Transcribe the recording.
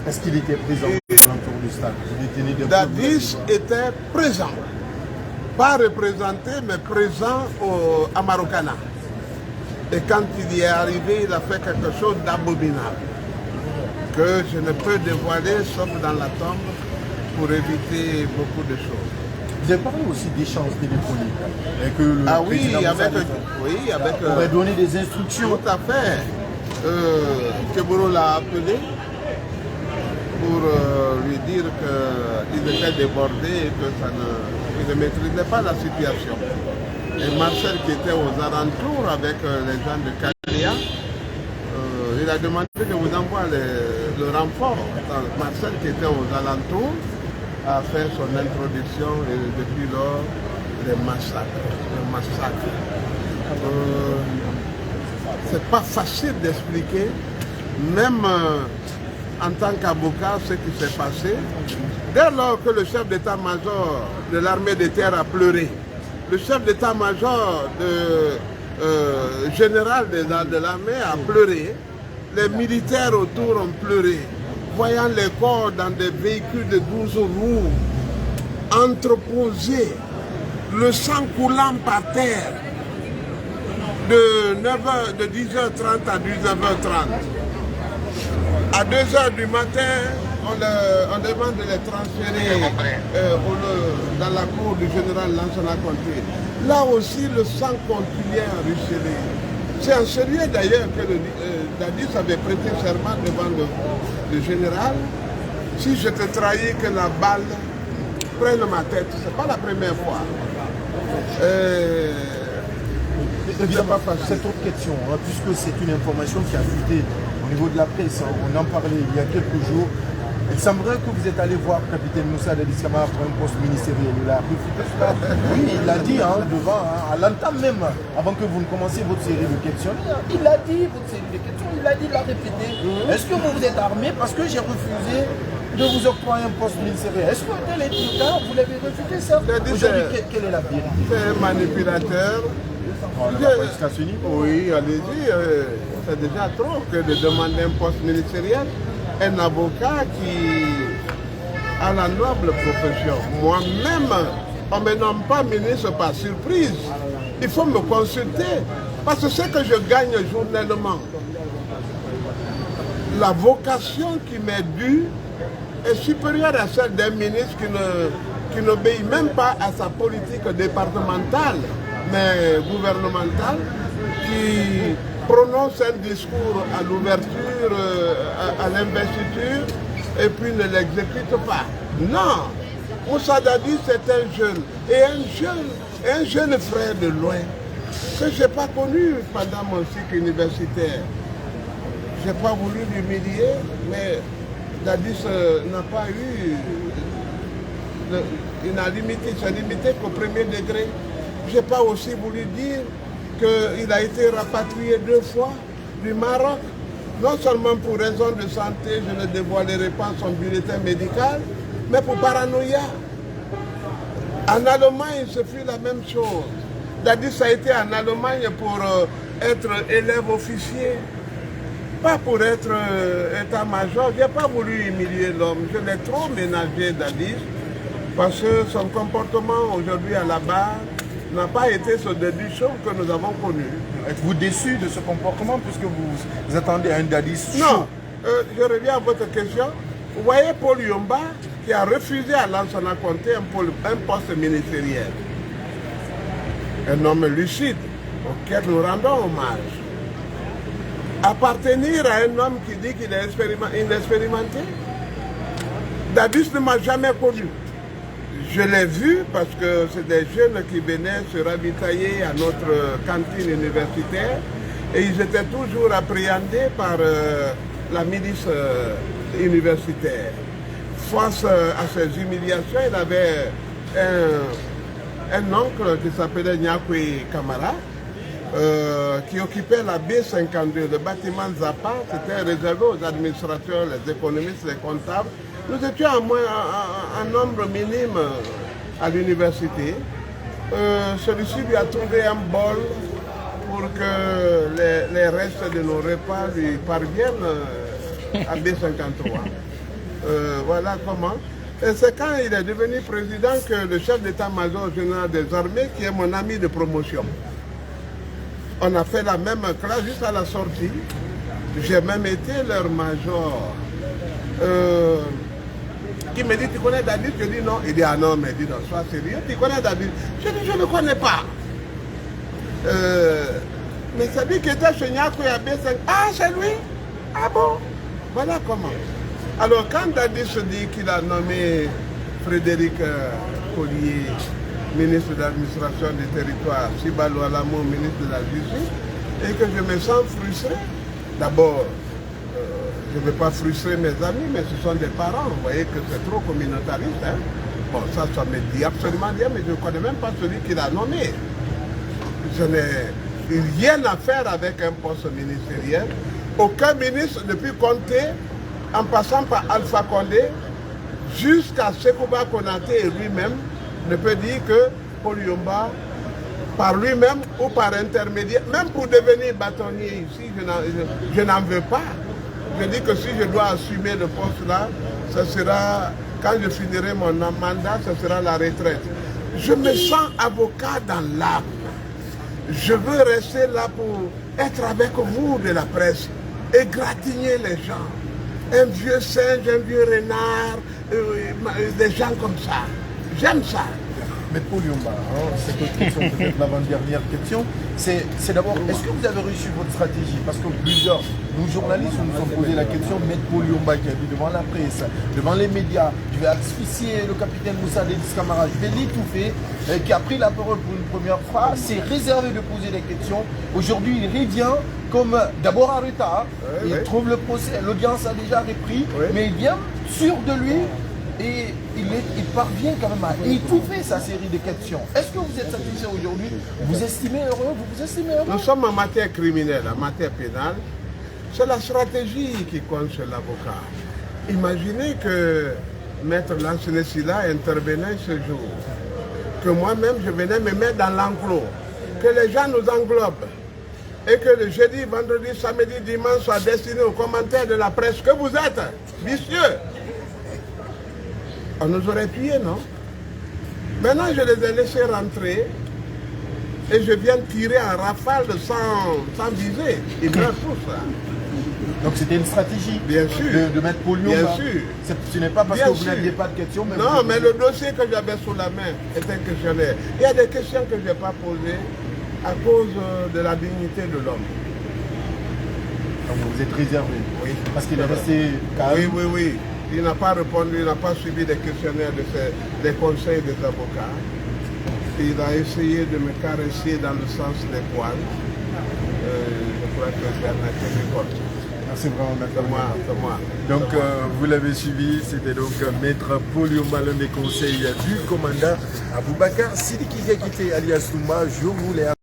Est-ce qu'il était présent autour du stade? Dadis était présent. Pas représenté, mais présent à Marokana. Et quand il y est arrivé, il a fait quelque chose d'abominable que je ne peux dévoiler sauf dans la tombe pour éviter beaucoup de choses. Vous avez parlé aussi d'échanges téléphoniques. Et que le oui, avec aurait donné des instructions. Tout à fait. Keburo l'a appelé pour lui dire qu'il était débordé et qu'il ne maîtrisait pas la situation. Et Marcel, qui était aux alentours avec les gens de Kalia, il a demandé que vous envoie le renfort. Marcel, qui était aux alentours, a fait son introduction et depuis lors, les massacres. C'est pas facile d'expliquer, même en tant qu'avocat, ce qui s'est passé. Dès lors que le chef d'état-major de l'armée de terre a pleuré, le chef d'état-major général de l'armée a pleuré, les militaires autour ont pleuré, voyant les corps dans des véhicules de 12 roues, entreposés, le sang coulant par terre, de 10h30 à 19h30. À 2h du matin, on demande de les transférer dans la cour du général Lansana Conté. Là aussi, le sang continuait à ruisseler. C'est en sérieux d'ailleurs que Dadis avait prêté serment devant le général. Si je te trahis que la balle prenne ma tête, ce n'est pas la première fois. Cette autre question, hein, puisque c'est une information qui a fuité au niveau de la presse, hein, on en parlait il y a quelques jours. Il semblerait que vous êtes allé voir le capitaine Moussa Dadis Camara pour un poste ministériel. Il a refusé ça. Oui, il l'a dit devant, à l'entame même, avant que vous ne commenciez votre série de questionnaires. Il a dit, votre série de questions, il a dit, il l'a répété. Est-ce que vous vous êtes armé parce que j'ai refusé de vous octroyer un poste ministériel? Est-ce que tel est le cas, vous l'avez refusé ça? Aujourd'hui, quelle est la vérité? C'est un manipulateur. Oui, allez-y, c'est déjà trop que de demander un poste ministériel. Un avocat qui a la noble profession. Moi-même, on ne me nomme pas ministre par surprise. Il faut me consulter parce que ce que je gagne journellement, la vocation qui m'est due est supérieure à celle d'un ministre qui n'obéit même pas à sa politique départementale, mais gouvernementale, qui prononce un discours à l'ouverture, à l'investiture, et puis ne l'exécute pas. Non, Moussa Dadis c'est un jeune, et un jeune frère de loin, que je n'ai pas connu pendant mon cycle universitaire. Je n'ai pas voulu l'humilier, mais Dadis n'a pas eu, il s'est limité qu'au premier degré. Je n'ai pas aussi voulu dire qu'il a été rapatrié 2 fois du Maroc, non seulement pour raison de santé, je ne dévoilerai pas son bulletin médical, mais pour paranoïa. En Allemagne, ce fut la même chose. Dadis a été en Allemagne pour être élève officier, pas pour être état-major. Je n'ai pas voulu humilier l'homme, je l'ai trop ménagé Dadis, parce que son comportement aujourd'hui à la barre n'a pas été ce début chaud que nous avons connu. Êtes-vous déçu de ce comportement puisque vous attendez un Dadis chaud? Non, je reviens à votre question. Vous voyez Paul Yomba qui a refusé à Lansana Conté un poste ministériel. Un homme lucide auquel nous rendons hommage. Appartenir à un homme qui dit qu'il est inexpérimenté, Dadis ne m'a jamais connu. Je l'ai vu parce que c'est des jeunes qui venaient se ravitailler à notre cantine universitaire et ils étaient toujours appréhendés par la milice universitaire. Face à ces humiliations, il avait un oncle qui s'appelait Nyakwe Kamara qui occupait la B52, le bâtiment Zappa, c'était réservé aux administrateurs, les économistes, les comptables. Nous étions en nombre minime à l'université. Celui-ci lui a trouvé un bol pour que les restes de nos repas lui parviennent à B53. Voilà comment. Et c'est quand il est devenu président que le chef d'état-major général des armées, qui est mon ami de promotion, on a fait la même classe juste à la sortie. J'ai même été leur major. Qui me dit, tu connais Dadis? Je dis non. Il dit, ah non, mais dis non, sois sérieux, tu connais Dadis? Je dis, je ne connais pas. Mais ça dit qu'il était chez Nyako et AB5. Ah, c'est lui? Ah bon? Voilà comment. Alors, quand Dadis se dit qu'il a nommé Frédéric Collier, ministre de l'administration du territoire, Sibalo Alamo, ministre de la justice, et que je me sens frustré, d'abord, je ne vais pas frustrer mes amis, mais ce sont des parents. Vous voyez que c'est trop communautariste. Hein? Bon, ça me dit absolument rien, mais je ne connais même pas celui qui l'a nommé. Je n'ai rien à faire avec un poste ministériel. Aucun ministre, depuis Conté, en passant par Alpha Condé, jusqu'à Sekouba Konaté et lui-même, ne peut dire que Paul Yomba, par lui-même ou par intermédiaire, même pour devenir bâtonnier ici, je n'en veux pas. Je dis que si je dois assumer le poste là, ce sera, quand je finirai mon mandat, ce sera la retraite. Je me sens avocat dans l'âme. Je veux rester là pour être avec vous de la presse, égratigner les gens. Un vieux singe, un vieux renard, des gens comme ça. J'aime ça. Mais Paul Yomba, cette autre question, peut-être l'avant-dernière question, c'est d'abord, est-ce que vous avez réussi votre stratégie? Parce que plusieurs, nous journalistes, nous sommes posé la question, Maître Paul Yomba qui a dit devant la presse, devant les médias, je vais asphyxier le capitaine Moussa Dadis Camara, je vais l'étouffer, qui a pris la parole pour une première fois, s'est réservé de poser des questions. Aujourd'hui, il revient comme d'abord en retard, il trouve le procès, l'audience a déjà repris, mais il vient sûr de lui. Et il parvient quand même à étouffer sa série de questions. Est-ce que vous êtes satisfait aujourd'hui? Vous estimez heureux? Vous estimez heureux? Nous sommes en matière criminelle, en matière pénale. C'est la stratégie qui compte chez l'avocat. Imaginez que Maître Lancelet-Silla intervenait ce jour. Que moi-même, je venais me mettre dans l'enclos. Que les gens nous englobent. Et que le jeudi, vendredi, samedi, dimanche soit destiné aux commentaires de la presse que vous êtes. Vicieux. On nous aurait tués, non? Maintenant, je les ai laissés rentrer et je viens tirer en rafale sans viser. Ils meurent tous, là. Donc c'était une stratégie, bien sûr, de mettre Paul Yomba. Bien sûr. Ce n'est pas parce que vous n'aviez pas de questions. Mais non, mais le dossier que j'avais sous la main est un questionnaire. Il y a des questions que je n'ai pas posées à cause de la dignité de l'homme. Donc vous êtes réservé. Oui. Parce qu'il est resté calme. Oui. Il n'a pas répondu, il n'a pas suivi des questionnaires des conseils des avocats. Il a essayé de me caresser dans le sens des poils. Je crois que j'ai arnaqué mes comptes. Merci vraiment, Maître. C'est moi. Donc, vous l'avez suivi, c'était donc Maître Paul Yomba, l'un des conseils du commandant Aboubakar Sidiki Diakité alias Toumba. Je voulais